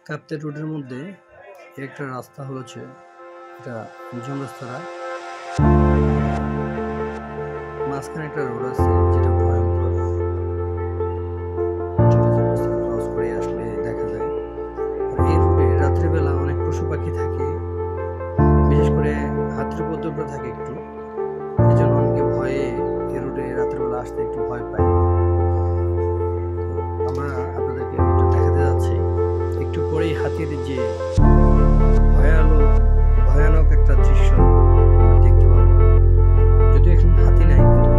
কাপ্তাই রোডের মধ্যে একটা রাস্তা হচ্ছে এটা জুম রাস্তাটা, মাঝখানে একটা রোড আছে যেটা ভয়ঙ্কর, ক্রস করে আসলে দেখা যায়। আর এই রোডে রাত্রিবেলা অনেক পশু পাখি থাকে, বিশেষ করে হাতির উপদ্রব থাকে একটু, এই জন্য অনেকে ভয়ে এই রোডে রাত্রিবেলা আসতে একটু ভয় পায়। আমরা আপনাদেরকে রোডটা দেখাতে যাচ্ছি। একটু পরেই হাতির যে ভয়ানক একটা দৃশ্য দেখতে পাবো। যদিও এখন হাতি নাই, কিন্তু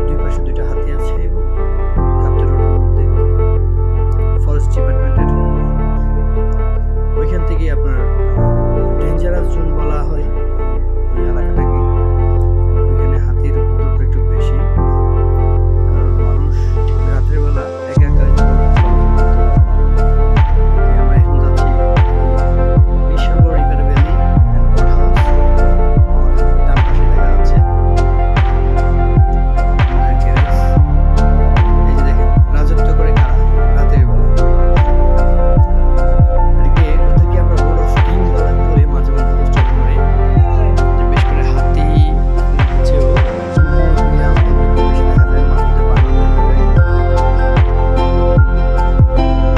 দুই পাশে দুইটা হাতি আছে এবং কাপ্তাই রোডের মধ্যে ফরেস্ট ডিপার্টমেন্টের ওইখান থেকে আপনার ডেঞ্জারাস জোন বলা হয় ওই এলাকাটাকে। ওইখানে হাতির উপদ্রব একটু বেশি, কারণ মানুষ রাত্রেবেলা একা একা আমরা এখন যাচ্ছি Nishagar river valley and boat house. ডান পাশে দেখা যাচ্ছে এই যে দেখেন রাজত্ব করে কারা রাতের বেলা। এদিকে ওদেরকে আমরা বোর্ড অফ টিং বলা করে মাঝে মাঝে পোস্টার করে, যে বেশ করে হাতি চেয়েও বেশি দেখা যায়, মাঝে মাঝে বানর দেখা যায়।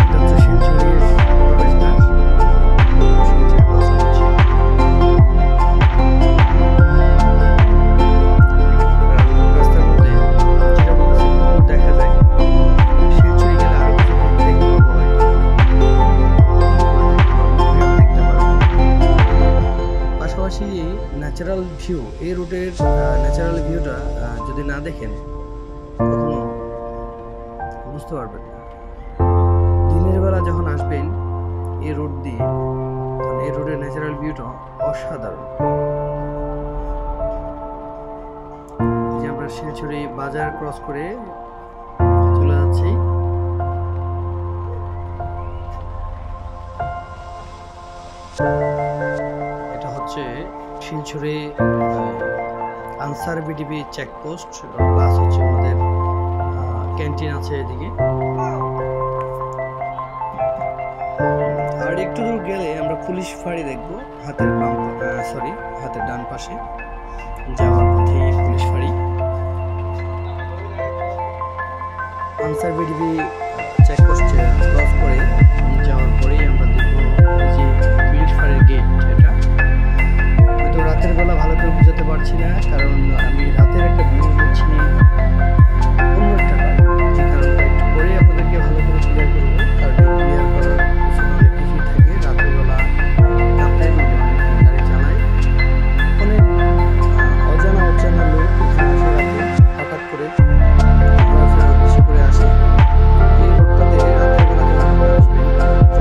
এটা হচ্ছে শিলচরের প্রবেশদ্বার, শিলচর বাস হচ্ছে রাস্তার মধ্যে যেটা বলতেছে কুকুর দেখা যায়। শিলচরে গেলে আরো কিছু কুকুর দেখতে পাবো, হয়তো দেখতে পারবো। পাশাপাশি ন্যাচারাল ভিউ, এই রুটের ন্যাচারাল ভিউটা যদি না দেখেন কখনো বুঝতে পারবেন না। দিনের বেলা যখন আসবেন এই রোড দিয়ে, তখন এই রোডের ন্যাচারাল ভিউটা অসাধারণ। এই যে আমরা শিলচরে বাজার ক্রস করে চলে যাচ্ছি। এটা হচ্ছে শিলচরে আনসার বিডিপি চেকপোস্ট, প্লাস হচ্ছে আমাদের ক্যান্টিন আছে এদিকে। আর একটু দূর গেলে আমরা পুলিশ ফাঁড়ি দেখবো, হাতের হাতের ডান পাশে যাওয়ার পথে পুলিশ ফাঁড়ি। আনসার বিডিপি চেকপোস্ট ক্রস করে যাওয়ার পরেই আমরা দেখবো এই যে পুলিশ ফাঁড়ির গেট। এটা হয়তো রাতের বেলা ভালো করে বুঝাতে পারছি না, কারণ আমি রাতের একটা ভিউ নিচ্ছি অন্য একটা কারণ, যে কারণটা একটু পরে আপনাদেরকে ভালো করে ক্লিয়ার করবো। কারণ ক্লিয়ার করার পিছনে অনেক কিছুই থাকে। রাতের বেলা কাপ্তাই রোডে অনেক গাড়ি চালায়, অনেক অজানা লোক এখানে আসে রাতে, হঠাৎ করে ঘোরাফেরার উদ্দেশ্য করে আসে। এই রোডটাতে রাতের বেলা যখন আসবেন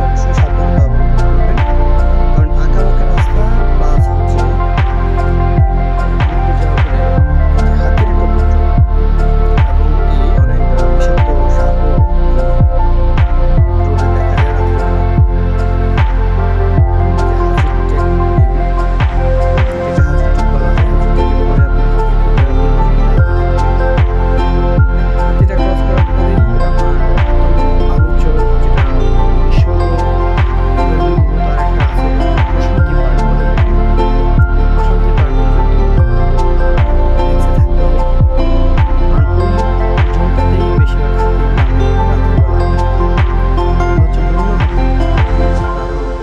অবশ্যই সাবধানতা অবলম্বন করবেন, কারণ আঁকা বাঁকা রাস্তা, প্লাস হচ্ছে যাওয়ার পরে হাতির একটা উপদ্রব এবং কি অনেক বিষাক্ত সাপও রোডে দেখা যায় রাত্রিবেলা। হাতিটা ক্রস করার পরেই আপনার আলোচ্য যেটা বিশ্ব একটা আছে বসন্তী পার্ক বলে থাকে। বসন্তী পার্ক নিচে থাকতে হবে, কারণ ওই জোনটাতেই বেশিরভাগ হাতি রাত্রেবেলা হচ্ছে বন্য হাতি,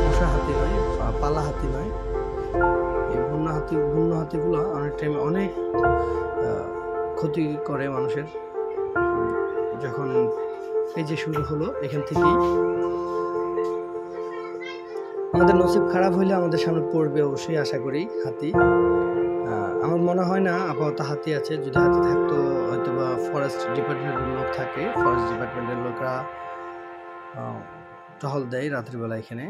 পোষা হাতি নয়, পালা হাতি নয়। এই বন্য হাতিগুলো অনেক টাইমে অনেক ক্ষতি করে মানুষের। যখন এই যে শুরু হলো এখান থেকেই, আমাদের নসিব খারাপ হইলে আমাদের সামনে পড়বে অবশ্যই, আশা করি হাতি। আমার মনে হয় না আপাতত হাতি আছে, যদি হাতি থাকতো হয়তো বা ফরেস্ট ডিপার্টমেন্টের লোক থাকে, ফরেস্ট ডিপার্টমেন্টের লোকরা টহল দেয় রাত্রিবেলা এখানে।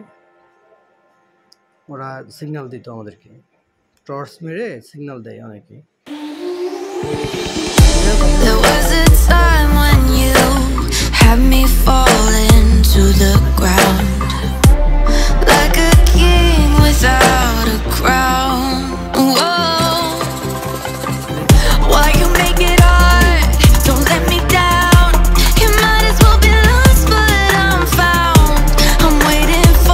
ওরা সিগন্যাল দিত আমাদেরকে, টর্চ মেরে সিগন্যাল দেয় অনেকে। There was a time when you had me falling to the ground like a king without a crown. Whoa. Why you make it hard? Don't let me down. You might as well be lost, but I'm found. I'm waiting for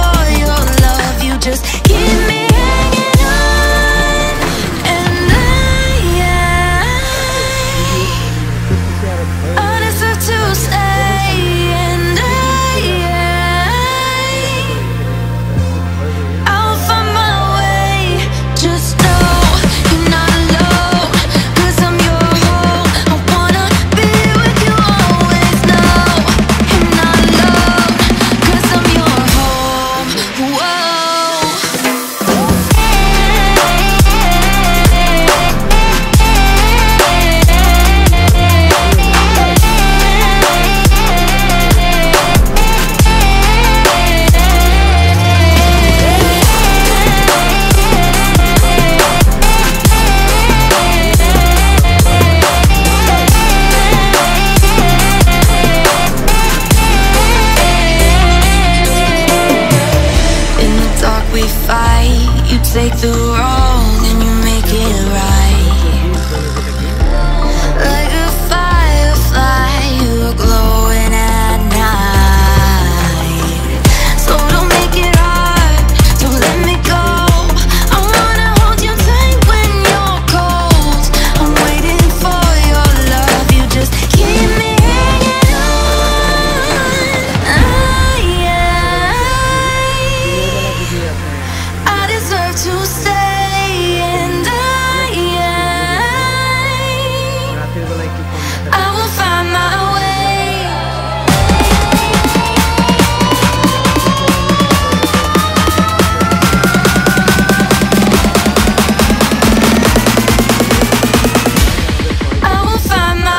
take the wrong and you make it right. Like a firefly, you are glowing at night. So don't make it hard, don't let me go. I wanna hold you tight when you're cold. I'm waiting for your love, you just keep me hanging on. I deserve to stay, and রাতের বেলা একটু কম দেখা I will find my way. I will find my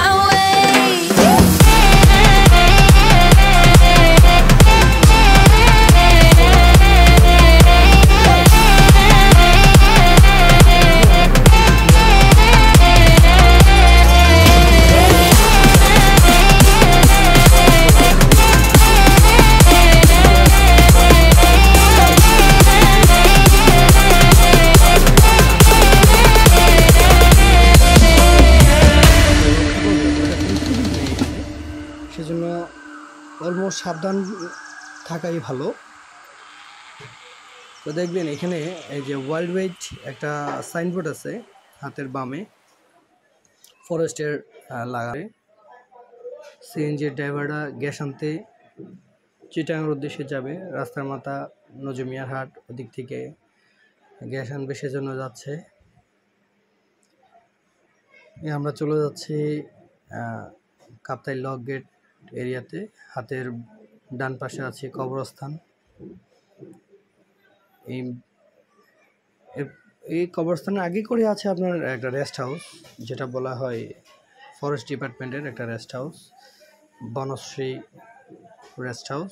সেজন্য almost সাবধান থাকাই ভালো। তো দেখবেন এখানে এই যে ওয়ার্ল্ড ওয়েট একটা সাইনবোর্ড আছে হাতের বামে, ফরেস্টের লাগাবে। সিএনজির ড্রাইভাররা গ্যাস আনতে চিটাগাংয়ের উদ্দেশ্যে যাবে, রাস্তার মাথা নজমিয়ার হাট ওদিক থেকে গ্যাস আনবে, সেজন্য যাচ্ছে। আমরা চলে যাচ্ছি কাপ্তাই লক গেট এরিয়াতে। হাতের ডান পাশে আছে কবরস্থান। এই কবরস্থানের আগে করে আছে আপনার একটা রেস্ট হাউস, যেটা বলা হয় ফরেস্ট ডিপার্টমেন্টের একটা rest house, Banashree rest house.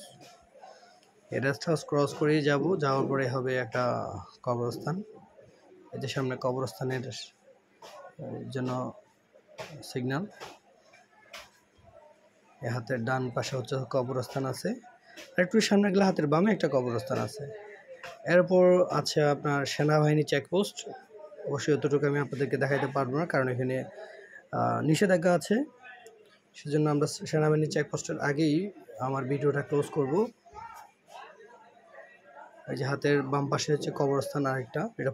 এই রেস্ট হাউস ক্রস করেই যাওয়ার পরে হবে একটা কবরস্থান। এদের সামনে কবরস্থানের জন্য সিগন্যাল। এই হাতের ডান পাশে হচ্ছে কবরস্থান আছে, আর একটু সামনে গেলে হাতের বামে একটা কবরস্থান আছে। এরপর আছে আপনার সেনাবাহিনী চেকপোস্ট। অবশ্যই এতটুকু আমি আপনাদেরকে দেখাইতে পারবো না, কারণ এখানে নিষেধাজ্ঞা আছে। সেজন্য আমরা সেনাবাহিনী চেকপোস্টের আগেই আমার ভিডিওটা ক্লোজ করব। এই যে হাতের বাম পাশে হচ্ছে কবরস্থান আরেকটা, এটা